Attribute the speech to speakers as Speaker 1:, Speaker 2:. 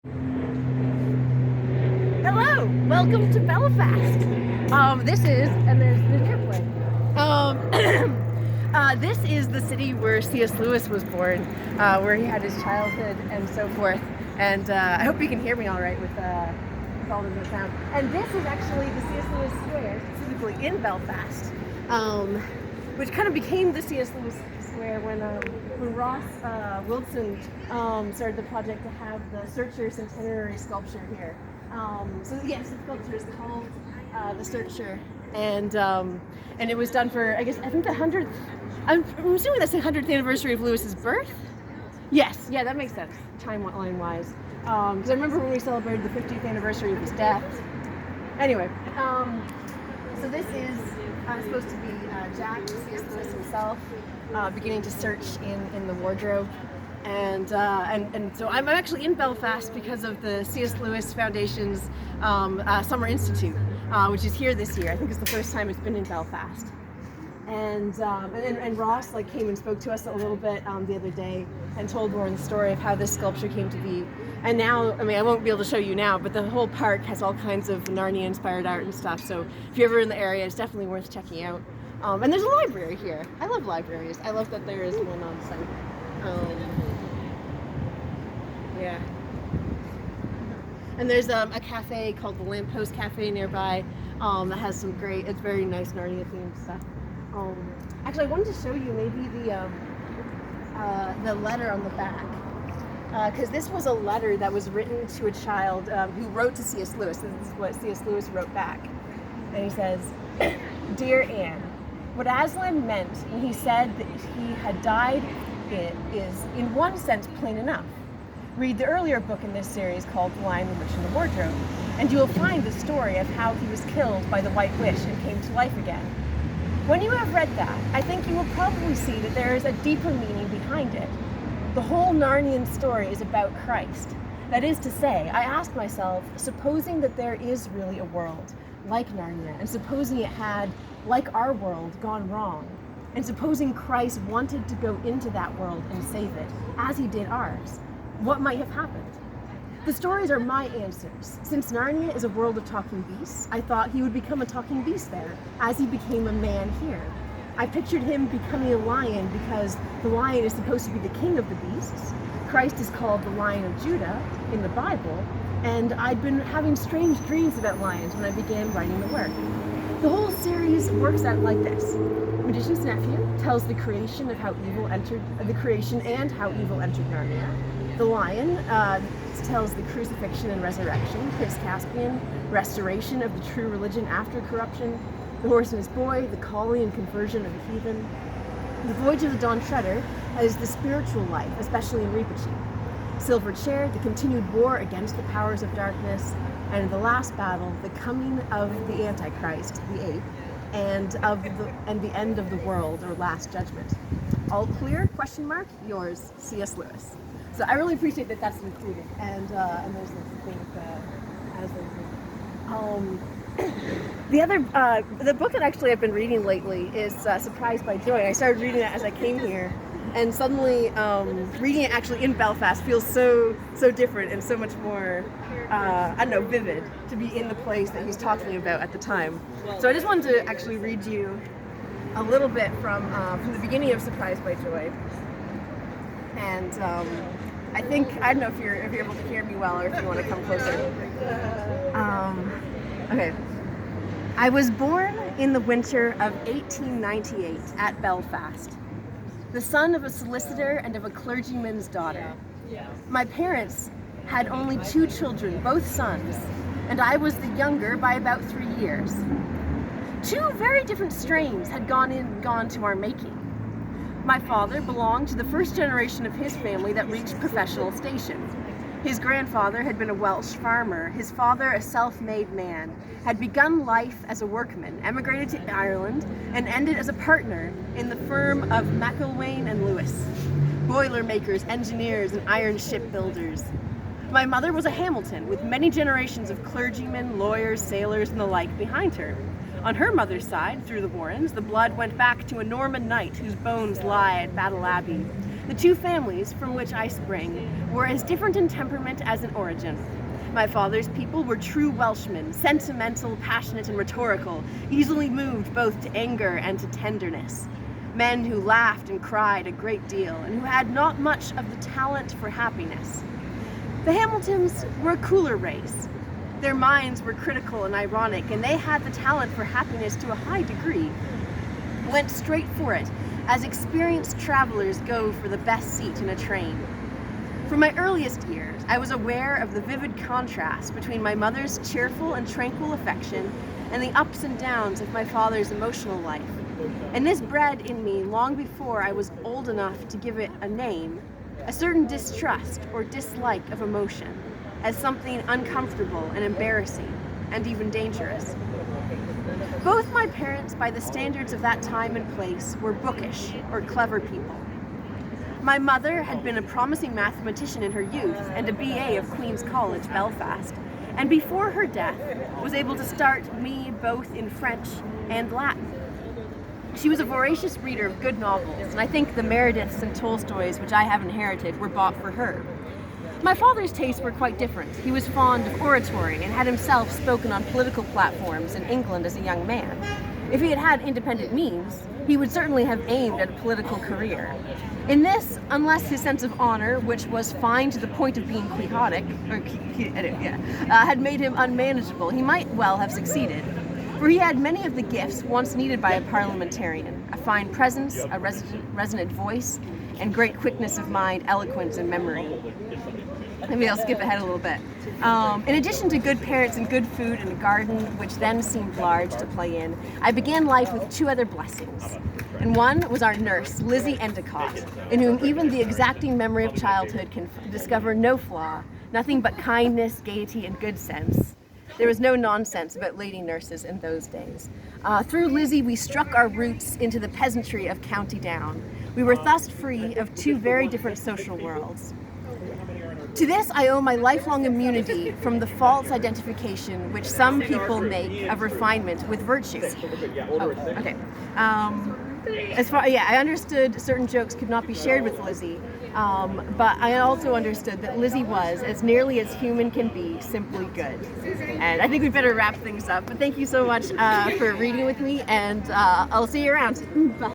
Speaker 1: Hello, welcome to Belfast. And there's an airplane. This is the city where C.S. Lewis was born, where he had his childhood and so forth. And I hope you can hear me all right with all of the sound. And this is actually the C.S. Lewis Square, specifically in Belfast, which kind of became the C.S. Lewis Square when Ross Wilson started the project to have the Searcher centenary sculpture here. So yes, the sculpture is called the Searcher, and it was done for I think the 100th. I'm assuming that's the 100th anniversary of Lewis's birth. Yes, yeah, that makes sense timeline wise. Because I remember when we celebrated the 50th anniversary of his death. Anyway, so this is supposed to be Jack, C.S. Lewis himself, beginning to search in the wardrobe. And so I'm actually in Belfast because of the C.S. Lewis Foundation's Summer Institute, which is here this year. I think it's the first time it's been in Belfast. And Ross came and spoke to us a little bit the other day and told more of the story of how this sculpture came to be. And now, I won't be able to show you now, but the whole park has all kinds of Narnia-inspired art and stuff. So if you're ever in the area, it's definitely worth checking out. And there's a library here. I love libraries. I love that there is one on site. Yeah. And there's a cafe called the Lamppost Cafe nearby that has some great, it's very nice Narnia themed stuff. Actually, I wanted to show you maybe the letter on the back. Because this was a letter that was written to a child who wrote to C.S. Lewis. This is what C.S. Lewis wrote back. And he says, "Dear Anne, what Aslan meant when he said that he had died is, in one sense, plain enough. Read the earlier book in this series called The Lion, the Witch, and the Wardrobe, and you will find the story of how he was killed by the White Witch and came to life again. When you have read that, I think you will probably see that there is a deeper meaning behind it. The whole Narnian story is about Christ. That is to say, I asked myself, supposing that there is really a world like Narnia, and supposing it had, like our world, gone wrong, and supposing Christ wanted to go into that world and save it, as he did ours, what might have happened? The stories are my answers. Since Narnia is a world of talking beasts, I thought he would become a talking beast there, as he became a man here. I pictured him becoming a lion because the lion is supposed to be the king of the beasts. Christ is called the Lion of Judah in the Bible, and I'd been having strange dreams about lions when I began writing the work. The whole series works out like this. Magician's Nephew tells the creation and how evil entered Narnia. The Lion tells the crucifixion and resurrection. Chris Caspian, restoration of the true religion after corruption. The Horse and His Boy, the calling and conversion of the heathen. The Voyage of the Dawn Treader is the spiritual life, especially in Reepicheep. Silver Chair, the continued war against the powers of darkness. And the last battle, the coming of the Antichrist, the ape, and the end of the world, or last judgment. All clear? ? Yours, C.S. Lewis." So I really appreciate that that's included, and there's this thing as the book that actually I've been reading lately is Surprised by Joy. I started reading it as I came here, and suddenly reading it actually in Belfast feels so different and so much more vivid to be in the place that he's talking about at the time. So I just wanted to actually read you a little bit from the beginning of Surprised by Joy. And I don't know if you're able to hear me well or if you want to come closer. Okay. I was born in the winter of 1898 at Belfast, the son of a solicitor and of a clergyman's daughter. My parents had only 2 children, both sons, and I was the younger by about 3 years. 2 very different strains had gone to our making. My father belonged to the first generation of his family that reached professional station. His grandfather had been a Welsh farmer, his father a self-made man, had begun life as a workman, emigrated to Ireland, and ended as a partner in the firm of McIlwain and Lewis, boilermakers, engineers, and iron ship builders. My mother was a Hamilton, with many generations of clergymen, lawyers, sailors, and the like behind her. On her mother's side, through the Warrens, the blood went back to a Norman knight whose bones lie at Battle Abbey. The two families from which I spring were as different in temperament as in origin. My father's people were true Welshmen, sentimental, passionate, and rhetorical, easily moved both to anger and to tenderness. Men who laughed and cried a great deal, and who had not much of the talent for happiness. The Hamiltons were a cooler race. Their minds were critical and ironic, and they had the talent for happiness to a high degree. Went straight for it, as experienced travelers go for the best seat in a train. From my earliest years, I was aware of the vivid contrast between my mother's cheerful and tranquil affection and the ups and downs of my father's emotional life. And this bred in me, long before I was old enough to give it a name, a certain distrust or dislike of emotion as something uncomfortable and embarrassing and even dangerous. Both my parents, by the standards of that time and place, were bookish or clever people. My mother had been a promising mathematician in her youth and a BA of Queen's College, Belfast, and before her death was able to start me both in French and Latin. She was a voracious reader of good novels, and I think the Merediths and Tolstoys, which I have inherited, were bought for her. My father's tastes were quite different. He was fond of oratory and had himself spoken on political platforms in England as a young man. If he had had independent means, he would certainly have aimed at a political career. In this, unless his sense of honor, which was fine to the point of being quixotic, had made him unmanageable, he might well have succeeded. For he had many of the gifts once needed by a parliamentarian: a fine presence, a resonant voice, and great quickness of mind, eloquence, and memory. Maybe I'll skip ahead a little bit. In addition to good parents and good food and a garden, which then seemed large to play in, I began life with two other blessings. And one was our nurse, Lizzie Endicott, in whom even the exacting memory of childhood can discover no flaw, nothing but kindness, gaiety, and good sense. There was no nonsense about lady nurses in those days. Through Lizzie, we struck our roots into the peasantry of County Down. We were thus free of two very different social worlds. To this, I owe my lifelong immunity from the false identification which some people make of refinement with virtue. I understood certain jokes could not be shared with Lizzie, but I also understood that Lizzie was, as nearly as human can be, simply good. And I think we better wrap things up. But thank you so much for reading with me, and I'll see you around. Bye.